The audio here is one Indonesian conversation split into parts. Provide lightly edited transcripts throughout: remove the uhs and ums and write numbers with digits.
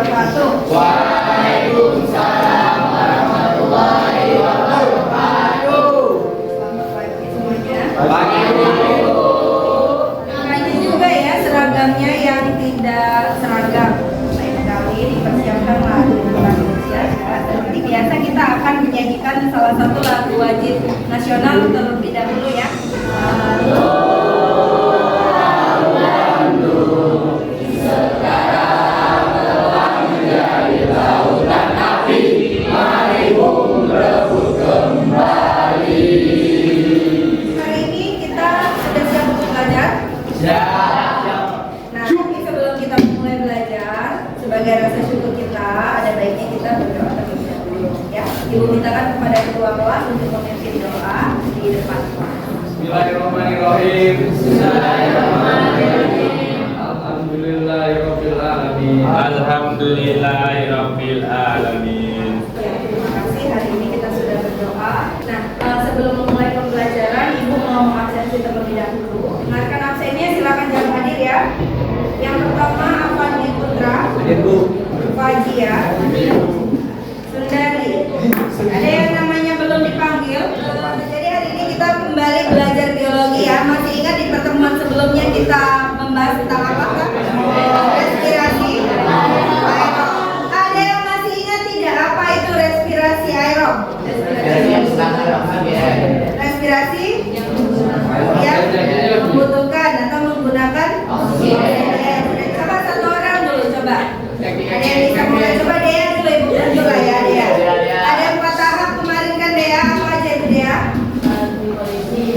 wabarakatuh. Waalaikumsalam warahmatullahi wabarakatuh. Selamat pagi semuanya. Pagi Bu. Makanya juga ya seragamnya yang tidak seragam. Lain kali dipersiapkan lagu Indonesia. Seperti biasa kita akan menyanyikan salah satu lagu wajib nasional terlebih dahulu ya. Hari ini kita sudah siap untuk belajar. Nah, tapi sebelum kita mulai belajar, sebagai rasa syukur kita, ada baiknya kita berdoa terlebih dahulu. Ya, Ibu mintakan kepada ketua kelas untuk memimpin doa di depan kelas. Bismillahirrahmanirrahim. Alhamdulillahirabbil alamin. Alhamdulillahirabbil alamin. Ya, terima kasih. Hari ini kita sudah berdoa. Nah, sebelum memulai pembelajaran, Ibu mau mengabsensi terlebih dahulu. Dengarkan absennya, silakan jangan hadir ya. Yang pertama, Afandi Putra, Fajia, Sundari. Ada yang namanya belum dipanggil. Jadi hari ini kita kembali belajar biologi ya. Masih ingat di pertemuan sebelumnya kita membahas tentang apa kan? Respirasi aerob. Ada yang masih ingat tidak apa itu respirasi aerob? Respirasi yang membutuhkan atau menggunakan oksigen. Coba satu orang dulu coba. Ada yang bisa mulai, coba Dea dulu, Ibu dulu lah ya Dea. Ada 4 tahap kemarin kan Dea, apa aja itu Dea?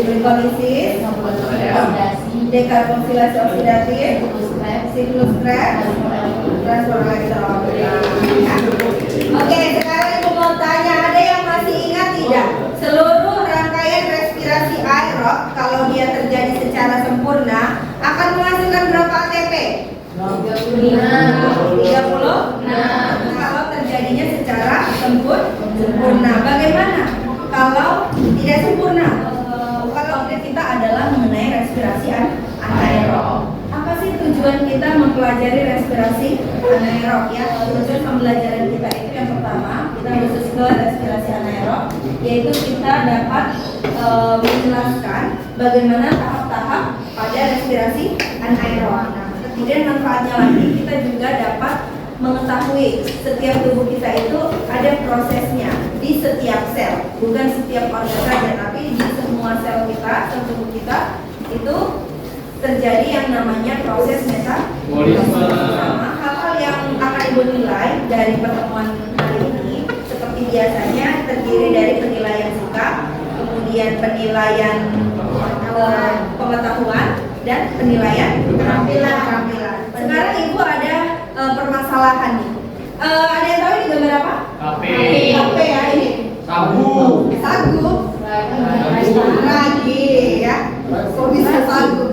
Glikolisis, dekarboksilasi oksidatif, siklus Krebs, transformasi elektronik. Oke, sekarang Ibu mau tanya, ada yang masih ingat tidak? Seluruh rangkaian respirasi aerob kalau dia terjadi secara sempurna akan menghasilkan berapa ATP? 30. Nah, kalau terjadinya secara sempurna. Bagaimana kalau tidak sempurna? Kalau kita adalah mengenai respirasi anaerob. Apa sih tujuan kita mempelajari respirasi anaerob ya? Tujuan pembelajaran kita itu yang pertama, kita khusus ke respirasi anaerob, yaitu kita dapat menjelaskan bagaimana tahap-tahap pada respirasi anaerob. Nah, kemudian manfaatnya lagi, kita juga dapat mengetahui setiap tubuh kita itu ada prosesnya di setiap sel, bukan setiap organ saja, tapi di semua sel kita, sel tubuh kita itu terjadi yang namanya proses metabolisme. Hal-hal yang akan Ibu nilai dari pertemuan hari ini seperti biasanya terdiri dari penilaian sikap, kemudian penilaian pengetahuan dan penilaian keterampilan. Sekarang Ibu ada permasalahan nih. Ada yang tahu ini gambar apa? HP ya ini. Sagu. Ragi ya. Kok bisa sagu?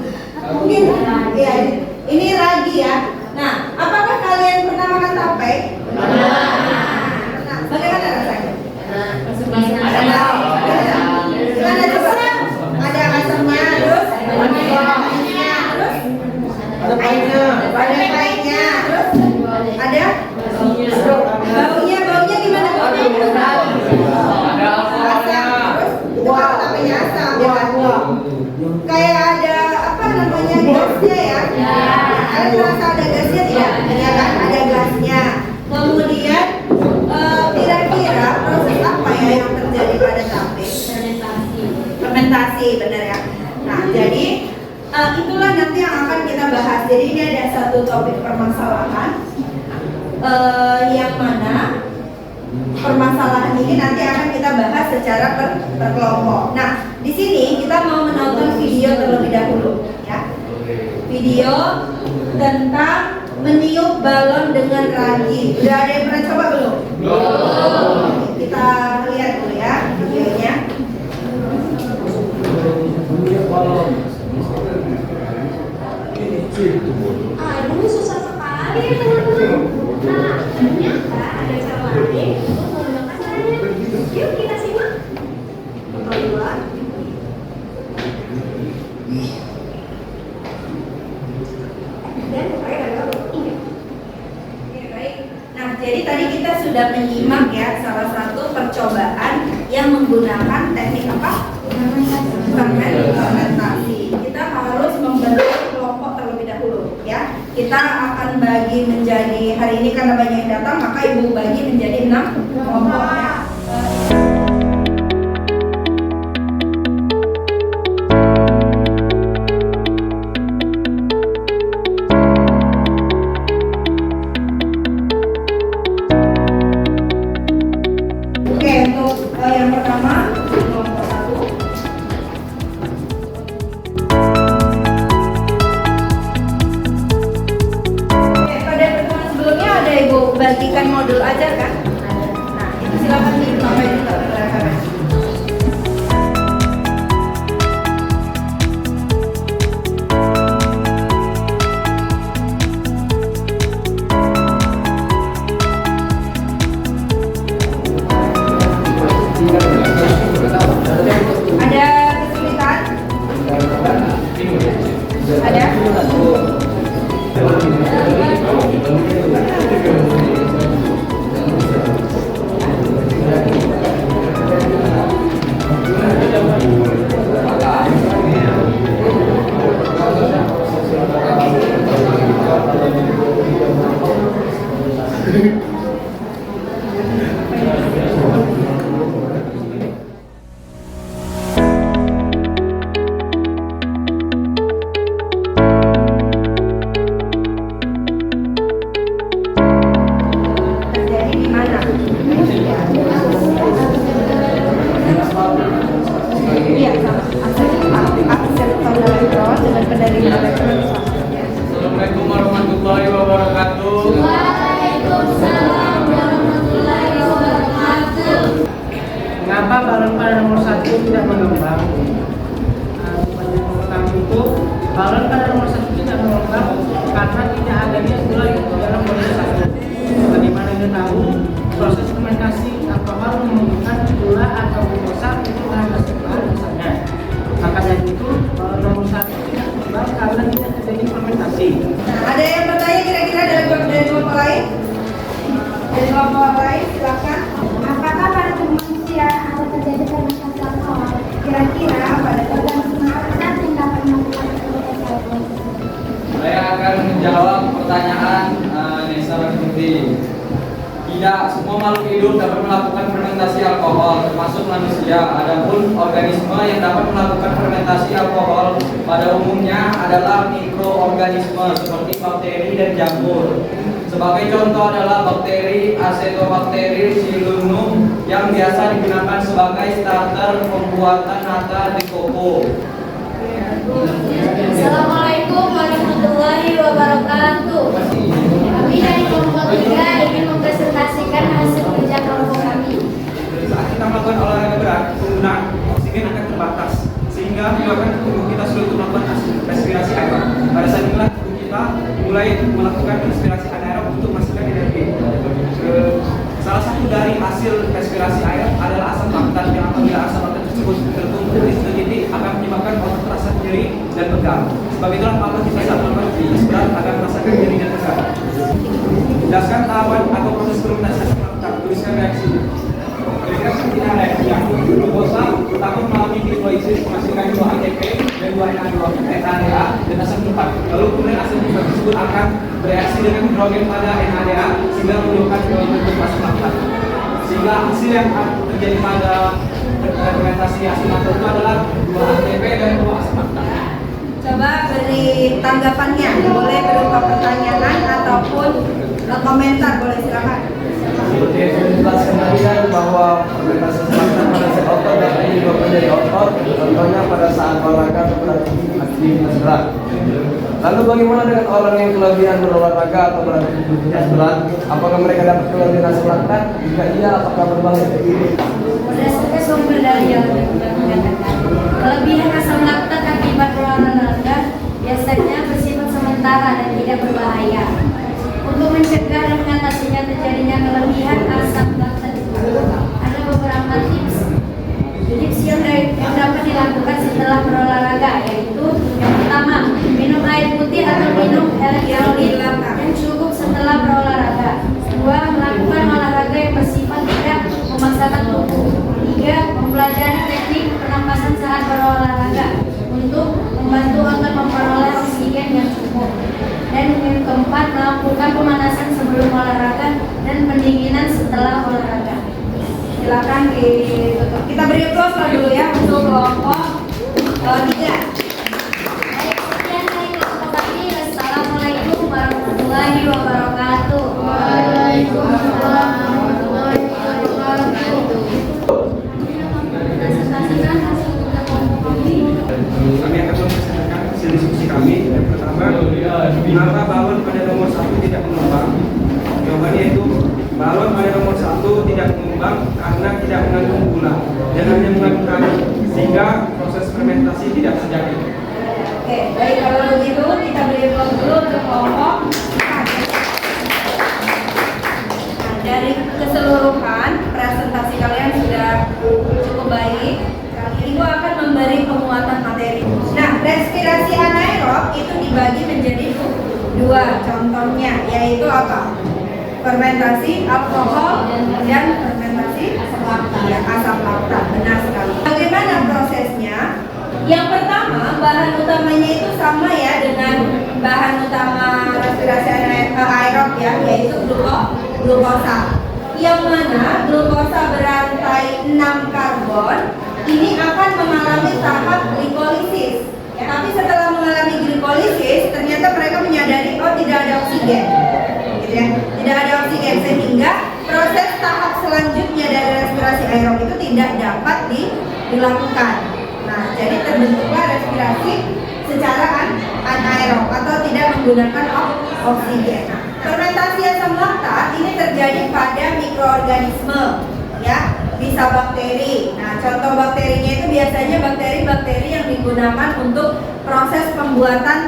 Mungkin ya ini ragi ya. Nah, apakah kalian pernah makan tape? Nah, bagaimana rasanya? Gimana coba? Ada asamnya, terus ada pahitnya, terus ada baunya gimana baunya? Ada alkoholnya. Terus itu kalau tapenya asam ya kan? Kayak ada apa namanya gasnya ya? Ada terasa ada gasnya tidak? Ya kan? Ada gasnya. Kemudian kira-kira proses apa ya yang terjadi pada tape? Fermentasi, benar ya. Nah, jadi itulah nanti yang akan kita bahas. Jadi ini ada satu topik permasalahan yang mana permasalahan ini nanti akan kita bahas secara per kelompok. Nah, di sini kita mau menonton video terlebih dahulu, ya. Video tentang meniup balon dengan ragi. Udah ada yang pernah coba belum? Belum. Kita lihat dulu ya videonya. Aduh, susah sekali ya teman-teman. Nah, ternyata ada cara lain untuk menggunakan caranya. Yuk kita simak. Kedua. Dan pakai dari bawah. Oke, baik. karena banyak yang datang, maka ibu bagi menjadi 6 kelompok ya. Oke, untuk yang pertama kelompok 1. Oke, pada pertemuan sebelumnya ada ibu bagikan modul ajar kan? Nah, itu silakan disampaikan juga ke rekan-rekan. Ada kesulitan? Ada? Terjadi di mana? Iya, sama akseptor elektron dengan penerimaan elektron sama. Assalamualaikum warahmatullahi wabarakatuh. Waalaikumsalam warahmatullahi wabarakatuh. Mengapa balon pada nomor 1 tidak mengembang? Pertama itu, balon pada nomor 1 tidak mengembang karena tidak adanya gula itu dalam balon 1. Bagaimana kita tahu? Proses fermentasi alkohol membutuhkan gula atau glukosa untuk bahan bahan misalnya. Maka dari itu, balon nomor 1 tidak mengembang karena tidak terjadi fermentasi. Nah, ada yang bertanya kira-kira dari kelompok lain? Dari kelompok lain, silakan. Apakah pada manusia atau terjadi fermentasi alkohol? Kira-kira pada Tergantung alat yang dapat melakukan fermentasi alkohol. Saya akan menjawab pertanyaan Nesa Rakuti. Tidak semua makhluk hidup dapat melakukan fermentasi alkohol, termasuk manusia. Adapun organisme yang dapat melakukan fermentasi alkohol pada umumnya adalah mikroorganisme seperti bakteri dan jamur. Sebagai contoh adalah bakteri Acetobacter xylellum yang biasa digunakan sebagai starter pembuatan nata de coco. Assalamualaikum warahmatullahi wabarakatuh. Kami dari kelompok 3 ingin mempresentasikan hasil kerja kelompok kami. Saat kita melakukan olahraga berat, penggunaan oksigen akan terbatas sehingga menyebabkan tubuh kita sulit untuk melakukan respirasi aerob. Pada saat inilah tubuh kita mulai melakukan respirasi anaerob untuk menghasilkan energi. Salah satu dari hasil respirasi aerob adalah asam laktat yang apabila asam laktat tersebut terkumpul di satu titik akan menyebabkan otot terasa nyeri dan pegal. Sebab itulah maka kita saat melakukan aktivitas berat akan merasakan nyeri dan pegal. Jelaskan tahapan atau proses fermentasi asam laktat. Tuliskan reaksi. Kira-kira seperti ada yang glukosa takut mengalami glikolisis menghasilkan 2 ATP dan 2 NADH dan asam cepat. Lalu kemudian asam cepat tersebut akan bereaksi dengan hidrogen pada NADH sehingga menyebabkan bentuk asam laktat. Sehingga hasil yang terjadi pada fermentasi asam laktat itu adalah 2 ATP dan 2 asam laktat. coba beri tanggapannya, boleh berupa pertanyaan ataupun komentar, boleh silakan. Seperti yang sudah dijelaskan tadi kan bahwa fermentasi laktat pada sel otot dapat diubah menjadi otot, contohnya pada saat olahraga atau aktivitas berat. Lalu bagaimana dengan orang yang kelebihan berolahraga atau beraktivitas berat? Apakah mereka dapat kelebihan asam laktat? Jika iya, apakah berbahaya? Berdasarkan sumber dari yang mengatakan, kelebihan asam laktat akibat olahraga biasanya bersifat sementara dan tidak berbahaya. Untuk mencegah dan mengatasinya terjadinya kelebihan asam laktat itu, ada beberapa tips yang dapat dilakukan setelah berolahraga, yaitu yang pertama, minum air putih atau minum elektrolit yang cukup setelah berolahraga. 2. Melakukan olahraga yang bersifat tidak memaksakan tubuh. 3. Mempelajari teknik pernapasan saat berolahraga untuk membantu otot memperoleh oksigen yang cukup. umum. Dan yang keempat, melakukan pemanasan sebelum olahraga dan pendinginan setelah olahraga. Silakan ditutup. Kita beri applause dulu ya untuk kelompok 3. Baik, sekian dari kelompok kami. Assalamualaikum warahmatullahi wabarakatuh. Waalaikumsalam warahmatullahi wabarakatuh. Presentasikan hasil kerja kelompok kami. Kami akan mempresentasikan hasil diskusi kami. Yang pertama, mengapa balon pada nomor 1 tidak mengembang? Jawabannya itu balon pada nomor 1 tidak mengembang karena tidak mengandung gula dan hanya mengandung karbon, sehingga proses fermentasi tidak terjadi. Oke, baik, kalau begitu kita beri applause dulu untuk kelompok 4. Nah, dari keseluruhan presentasi kalian sudah cukup baik. Ibu akan memberi penguatan materi. Nah, respirasi anaerob itu dibagi menjadi 2 contohnya, yaitu apa? Fermentasi alkohol dan fermentasi asam laktat. Ya, asam laktat, benar sekali. Bagaimana prosesnya? Yang pertama, bahan utamanya itu sama ya dengan bahan utama respirasi anaerob ya, yaitu glukosa. Yang mana glukosa berantai 6 karbon ini akan mengalami tahap glikolisis. Ya, tapi setelah mengalami glikolisis, ternyata mereka menyadari tidak ada oksigen. Gitu ya. Tidak ada oksigen sehingga proses tahap selanjutnya dari respirasi aerob itu tidak dapat dilakukan. Nah, jadi terbentuklah respirasi secara anaerob atau tidak menggunakan oksigen. Nah, fermentasi asam laktat ini terjadi pada mikroorganisme, ya, bisa bakteri. Nah, contoh bakterinya itu biasanya bakteri-bakteri yang digunakan untuk proses pembuatan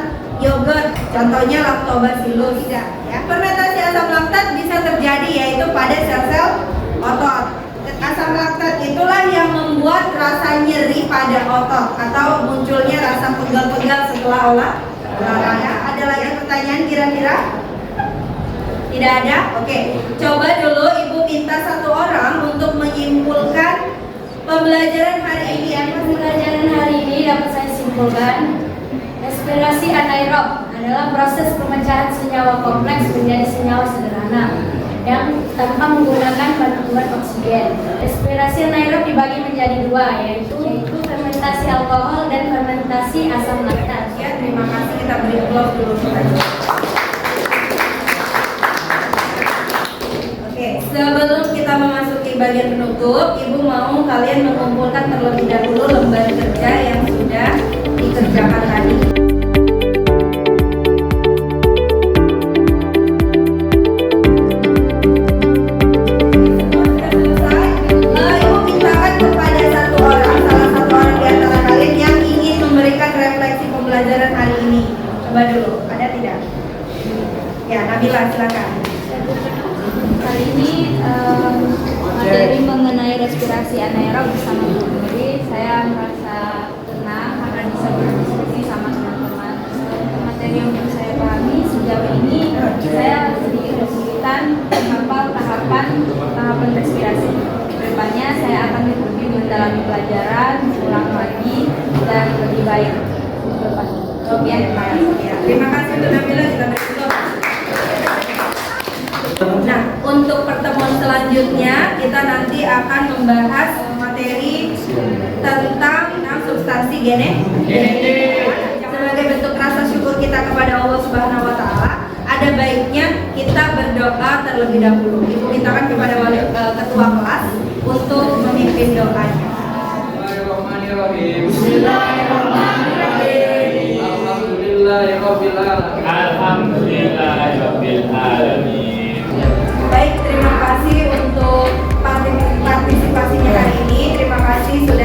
yogurt, contohnya Lactobacillus. Ya. Fermentasi asam laktat bisa terjadi yaitu pada sel-sel otot. Asam laktat itulah yang membuat rasa nyeri pada otot atau munculnya rasa pegal-pegal setelah olahraga. Ada lagi pertanyaan kira-kira? Tidak ada? Oke. Coba dulu Ibu minta 1 orang untuk menyimpulkan pembelajaran hari ini. Pembelajaran hari ini dapat saya simpulkan, respirasi anaerob adalah proses pemecahan senyawa kompleks menjadi senyawa sederhana yang tanpa menggunakan bantuan oksigen. Respirasi anaerob dibagi menjadi 2, yaitu fermentasi alkohol dan fermentasi asam laktat. Ya, terima kasih. Kita beri applause dulu. Oke, sebelum kita memasuki bagian penutup, Ibu mau kalian mengumpulkan terlebih dahulu lembar kerja yang sudah dikerjakan tadi. Pembelajaran hari ini, coba dulu, ada tidak? Ya, Nabila silakan. Hari ini materi mengenai respirasi anaerob bersama Guru. Saya merasa tenang karena bisa berdiskusi sama teman-teman. Materi yang belum saya pahami sejauh ini, saya sedikit kesulitan menghafal tahapan respirasi. Kedepannya saya akan lebih mendalami pelajaran, ulang lagi dan lebih baik. Terima kasih untuk Nabila, kita beri. Nah, untuk pertemuan selanjutnya kita nanti akan membahas materi tentang substansi genetik. Sebagai bentuk rasa syukur kita kepada Allah Subhanahu wa taala, ada baiknya kita berdoa terlebih dahulu. Ibu mintakan kepada ketua kelas untuk memimpin doanya. Alhamdulillahirobbilalamin. Baik, terima kasih untuk partisipasinya hari ini. Terima kasih sudah